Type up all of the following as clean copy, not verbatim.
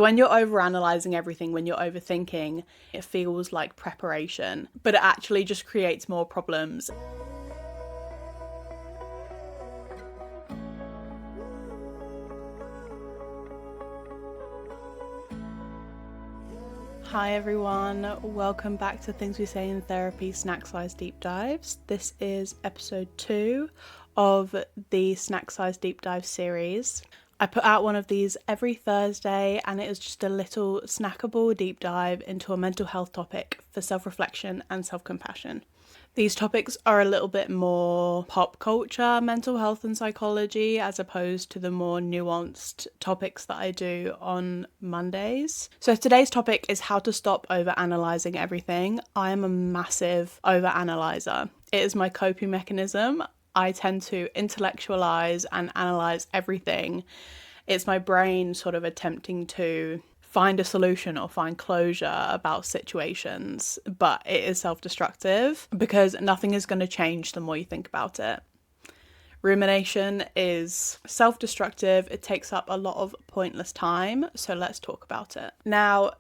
When you're overanalyzing everything, when you're overthinking, it feels like preparation, but it actually just creates more problems. Hi everyone, welcome back to Things We Say in Therapy Snack Size Deep Dives. This is episode 2 of the Snack Size Deep Dive series. I put out one of these every Thursday and it is just a little snackable deep dive into a mental health topic for self-reflection and self-compassion. These topics are a little bit more pop culture, mental health and psychology, as opposed to the more nuanced topics that I do on Mondays. So today's topic is how to stop overanalyzing everything. I am a massive overanalyzer. It is my coping mechanism. I tend to intellectualize and analyze everything. It's my brain sort of attempting to find a solution or find closure about situations, but it is self-destructive because nothing is going to change the more you think about it. Rumination is self-destructive. It takes up a lot of pointless time, so let's talk about it. Now,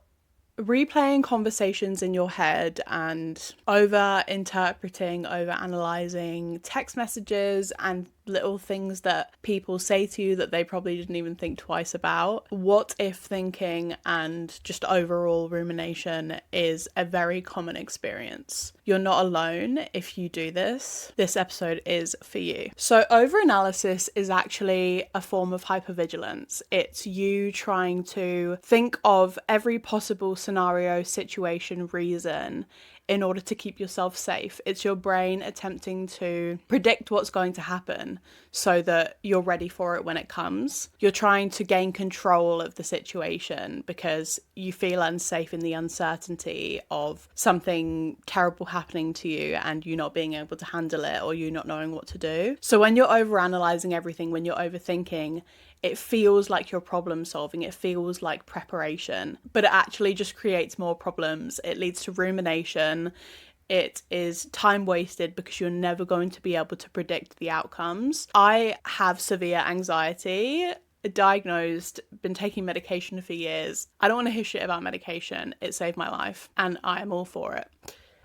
replaying conversations in your head and over-interpreting, over-analysing text messages and little things that people say to you that they probably didn't even think twice about. What if thinking and just overall rumination is a very common experience. You're not alone if you do this. This episode is for you. So overanalysis is actually a form of hypervigilance. It's you trying to think of every possible scenario, situation, reason in order to keep yourself safe. It's your brain attempting to predict what's going to happen so that you're ready for it when it comes. You're trying to gain control of the situation because you feel unsafe in the uncertainty of something terrible happening to you and you not being able to handle it or you not knowing what to do. So when you're overanalyzing everything, when you're overthinking, it feels like you're problem solving, it feels like preparation, but it actually just creates more problems. It leads to rumination. It is time wasted because you're never going to be able to predict the outcomes. I have severe anxiety, diagnosed, been taking medication for years. I don't want to hear shit about medication. It saved my life and I am all for it.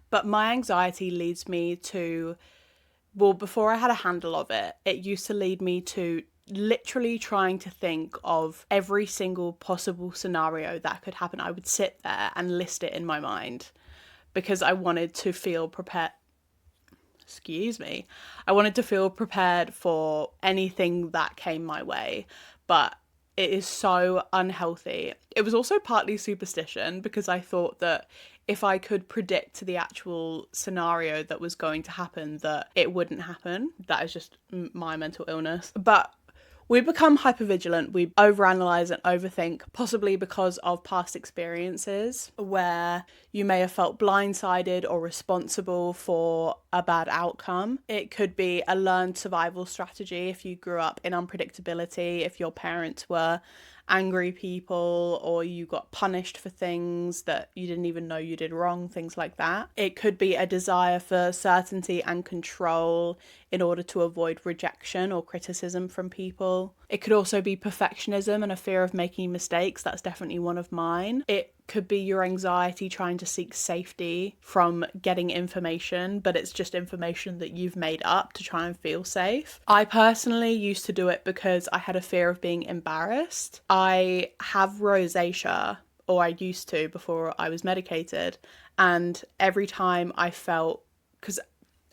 But my anxiety leads me to, well, before I had a handle of it, it used to lead me to literally trying to think of every single possible scenario that could happen. I would sit there and list it in my mind because I wanted to feel prepared. I wanted to feel prepared for anything that came my way, but it is so unhealthy. It was also partly superstition because I thought that if I could predict the actual scenario that was going to happen, that it wouldn't happen. That is just my mental illness. But we become hypervigilant, we overanalyze and overthink, possibly because of past experiences where you may have felt blindsided or responsible for a bad outcome. It could be a learned survival strategy if you grew up in unpredictability, if your parents were angry people or you got punished for things that you didn't even know you did wrong, things like that. It could be a desire for certainty and control in order to avoid rejection or criticism from people. It could also be perfectionism and a fear of making mistakes. That's definitely one of mine. It could be your anxiety trying to seek safety from getting information, but it's just information that you've made up to try and feel safe. I personally used to do it because I had a fear of being embarrassed. I have rosacea, or I used to before I was medicated, and every time I felt, because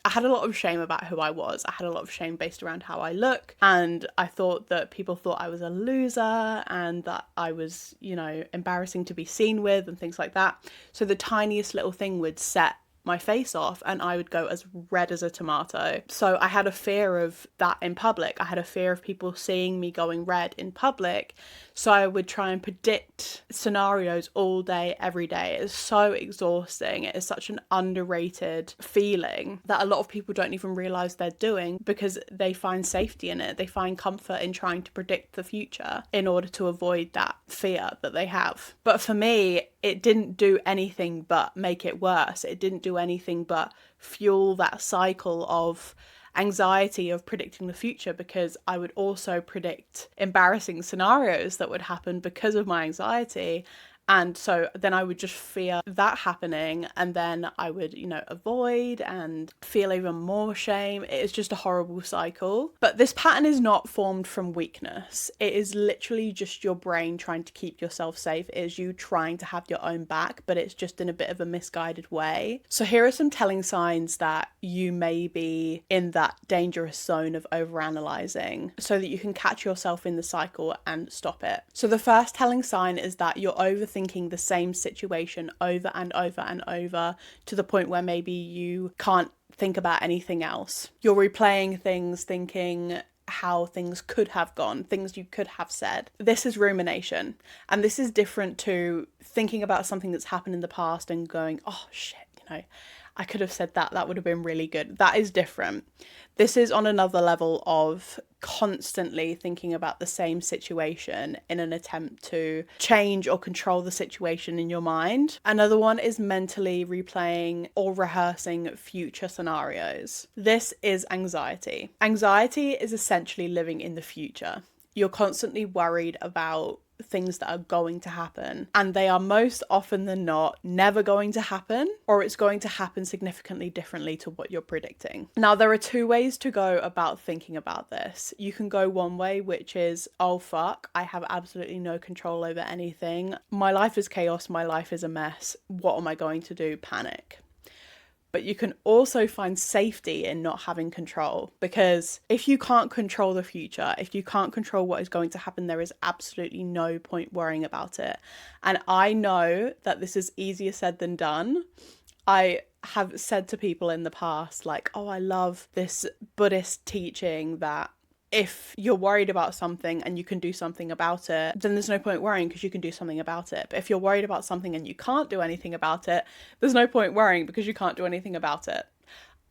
I had a lot of shame about who I was. I had a lot of shame based around how I look, and I thought that people thought I was a loser and that I was, embarrassing to be seen with and things like that. So the tiniest little thing would set my face off and I would go as red as a tomato. So I had a fear of that in public. I had a fear of people seeing me going red in public. So I would try and predict scenarios all day, every day. It's so exhausting. It is such an underrated feeling that a lot of people don't even realize they're doing because they find safety in it. They find comfort in trying to predict the future in order to avoid that fear that they have. But for me, it didn't do anything but make it worse. It didn't do anything but fuel that cycle of anxiety of predicting the future, because I would also predict embarrassing scenarios that would happen because of my anxiety. And so then I would just fear that happening, and then I would, avoid and feel even more shame. It is just a horrible cycle. But this pattern is not formed from weakness. It is literally just your brain trying to keep yourself safe. It is you trying to have your own back, but it's just in a bit of a misguided way. So here are some telling signs that you may be in that dangerous zone of overanalyzing, so that you can catch yourself in the cycle and stop it. So the first telling sign is that you're overthinking the same situation over and over and over, to the point where maybe you can't think about anything else. You're replaying things, thinking how things could have gone, things you could have said. This is rumination. And this is different to thinking about something that's happened in the past and going, oh shit, I could have said that. That would have been really good. That is different. This is on another level of constantly thinking about the same situation in an attempt to change or control the situation in your mind. Another one is mentally replaying or rehearsing future scenarios. This is anxiety. Anxiety is essentially living in the future. You're constantly worried about things that are going to happen, and they are most often than not never going to happen, or it's going to happen significantly differently to what you're predicting. Now, there are two ways to go about thinking about this. You can go one way, which is, oh fuck, I have absolutely no control over anything. My life is chaos, my life is a mess. What am I going to do? Panic. But you can also find safety in not having control, because if you can't control the future, if you can't control what is going to happen, there is absolutely no point worrying about it. And I know that this is easier said than done. I have said to people in the past, like, oh, I love this Buddhist teaching that if you're worried about something and you can do something about it, then there's no point worrying, because you can do something about it. But if you're worried about something and you can't do anything about it, there's no point worrying, because you can't do anything about it.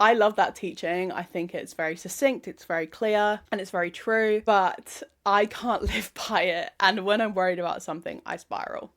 I love that teaching. I think it's very succinct, it's very clear, and it's very true, but I can't live by it. And when I'm worried about something, I spiral.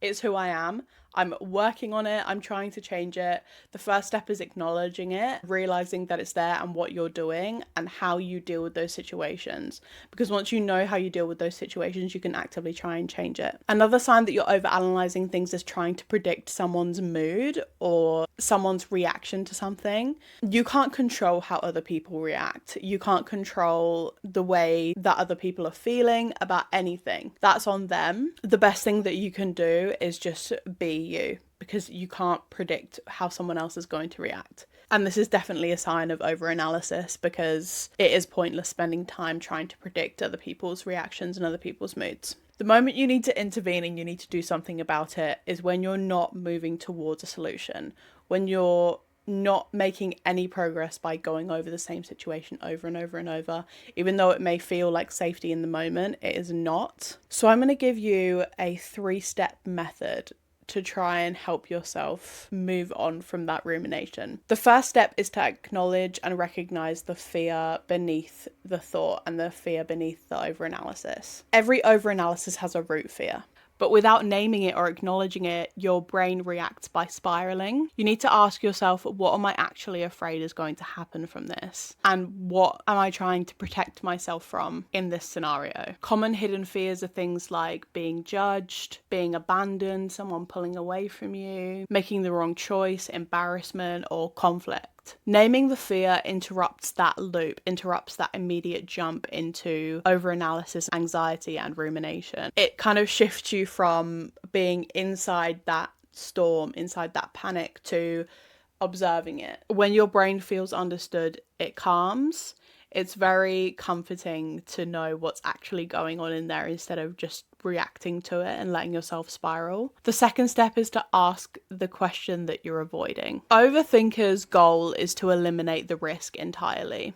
It's who I am. I'm working on it. I'm trying to change it. The first step is acknowledging it, realizing that it's there and what you're doing and how you deal with those situations. Because once you know how you deal with those situations, you can actively try and change it. Another sign that you're overanalyzing things is trying to predict someone's mood or someone's reaction to something. You can't control how other people react. You can't control the way that other people are feeling about anything. That's on them. The best thing that you can do is just be you, because you can't predict how someone else is going to react. And this is definitely a sign of overanalysis, because it is pointless spending time trying to predict other people's reactions and other people's moods. The moment you need to intervene and you need to do something about it is when you're not moving towards a solution, when you're not making any progress by going over the same situation over and over and over. Even though it may feel like safety in the moment, it is not. So I'm going to give you a 3-step method to try and help yourself move on from that rumination. The first step is to acknowledge and recognize the fear beneath the thought and the fear beneath the overanalysis. Every overanalysis has a root fear. But without naming it or acknowledging it, your brain reacts by spiraling. You need to ask yourself, what am I actually afraid is going to happen from this? And what am I trying to protect myself from in this scenario? Common hidden fears are things like being judged, being abandoned, someone pulling away from you, making the wrong choice, embarrassment, or conflict. Naming the fear interrupts that loop, interrupts that immediate jump into overanalysis, anxiety, and rumination. It kind of shifts you from being inside that storm, inside that panic, to observing it. When your brain feels understood, it calms. It's very comforting to know what's actually going on in there instead of just reacting to it and letting yourself spiral. The second step is to ask the question that you're avoiding. Overthinkers' goal is to eliminate the risk entirely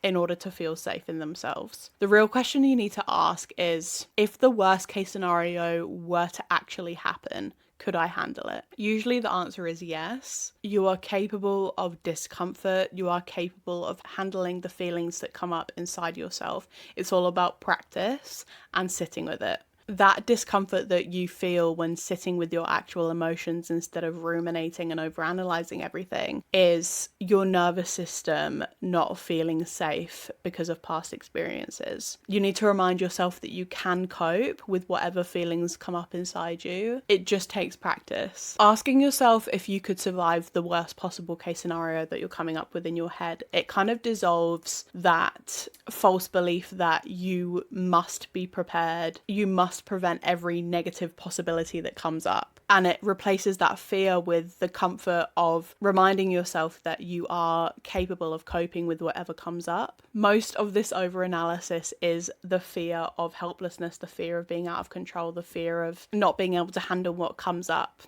in order to feel safe in themselves. The real question you need to ask is, if the worst case scenario were to actually happen, could I handle it? Usually the answer is yes. You are capable of discomfort. You are capable of handling the feelings that come up inside yourself. It's all about practice and sitting with it. That discomfort that you feel when sitting with your actual emotions instead of ruminating and overanalyzing everything is your nervous system not feeling safe because of past experiences. You need to remind yourself that you can cope with whatever feelings come up inside you. It just takes practice. Asking yourself if you could survive the worst possible case scenario that you're coming up with in your head, it kind of dissolves that false belief that you must be prepared, you must prevent every negative possibility that comes up. And it replaces that fear with the comfort of reminding yourself that you are capable of coping with whatever comes up. Most of this overanalysis is the fear of helplessness, the fear of being out of control, the fear of not being able to handle what comes up.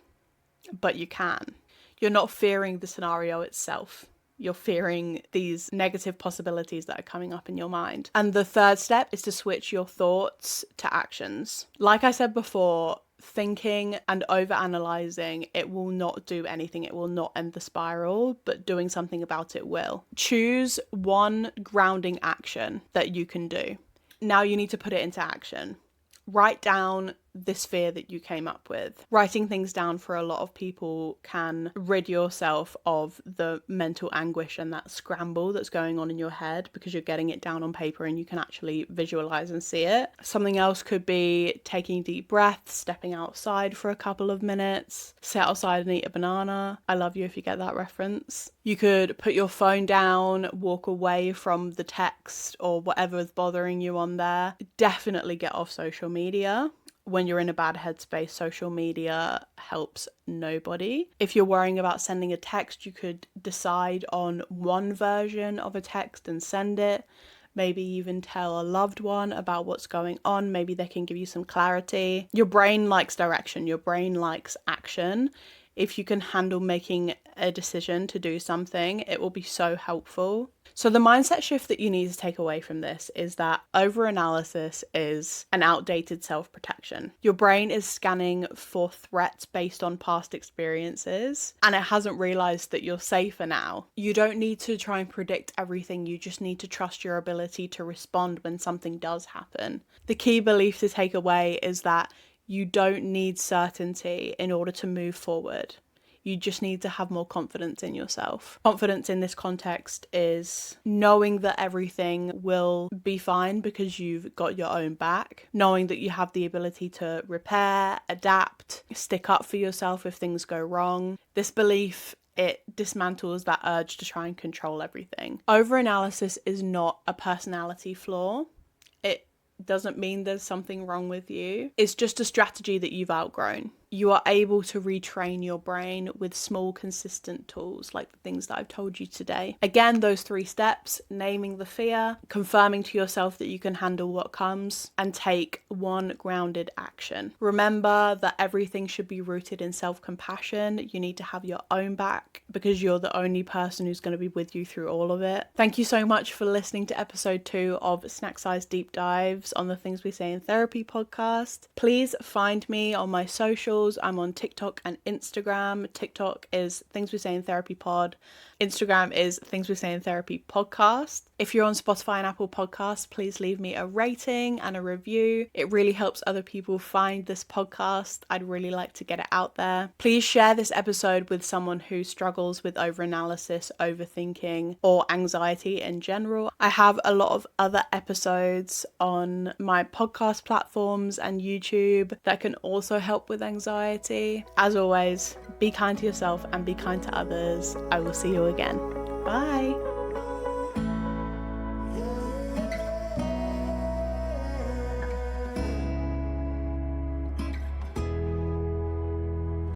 But you can. You're not fearing the scenario itself. You're fearing these negative possibilities that are coming up in your mind. And the third step is to switch your thoughts to actions. Like I said before, thinking and overanalyzing, it will not do anything. It will not end the spiral, but doing something about it will. Choose one grounding action that you can do. Now you need to put it into action. Write down this fear that you came up with. Writing things down for a lot of people can rid yourself of the mental anguish and that scramble that's going on in your head because you're getting it down on paper and you can actually visualize and see it. Something else could be taking deep breaths, stepping outside for a couple of minutes, sit outside and eat a banana. I love you if you get that reference. You could put your phone down, walk away from the text or whatever is bothering you on there. Definitely get off social media. When you're in a bad headspace, social media helps nobody. If you're worrying about sending a text, you could decide on one version of a text and send it. Maybe even tell a loved one about what's going on. Maybe they can give you some clarity. Your brain likes direction. Your brain likes action. If you can handle making a decision to do something, it will be so helpful. So the mindset shift that you need to take away from this is that overanalysis is an outdated self-protection. Your brain is scanning for threats based on past experiences, and it hasn't realized that you're safer now. You don't need to try and predict everything. You just need to trust your ability to respond when something does happen. The key belief to take away is that you don't need certainty in order to move forward. You just need to have more confidence in yourself. Confidence in this context is knowing that everything will be fine because you've got your own back. Knowing that you have the ability to repair, adapt, stick up for yourself if things go wrong. This belief, it dismantles that urge to try and control everything. Overanalysis is not a personality flaw. It doesn't mean there's something wrong with you. It's just a strategy that you've outgrown. You are able to retrain your brain with small, consistent tools like the things that I've told you today. Again, those 3 steps: naming the fear, confirming to yourself that you can handle what comes, and take one grounded action. Remember that everything should be rooted in self-compassion. You need to have your own back because you're the only person who's going to be with you through all of it. Thank you so much for listening to episode 2 of Snack Size Deep Dives on the Things We Say in Therapy podcast. Please find me on my socials. I'm on TikTok and Instagram. TikTok is Things We Say in Therapy Pod. Instagram is Things We Say in Therapy Podcast. If you're on Spotify and Apple Podcasts, please leave me a rating and a review. It really helps other people find this podcast. I'd really like to get it out there. Please share this episode with someone who struggles with overanalysis, overthinking, or anxiety in general. I have a lot of other episodes on my podcast platforms and YouTube that can also help with anxiety. As always, be kind to yourself and be kind to others. I will see you again. Bye.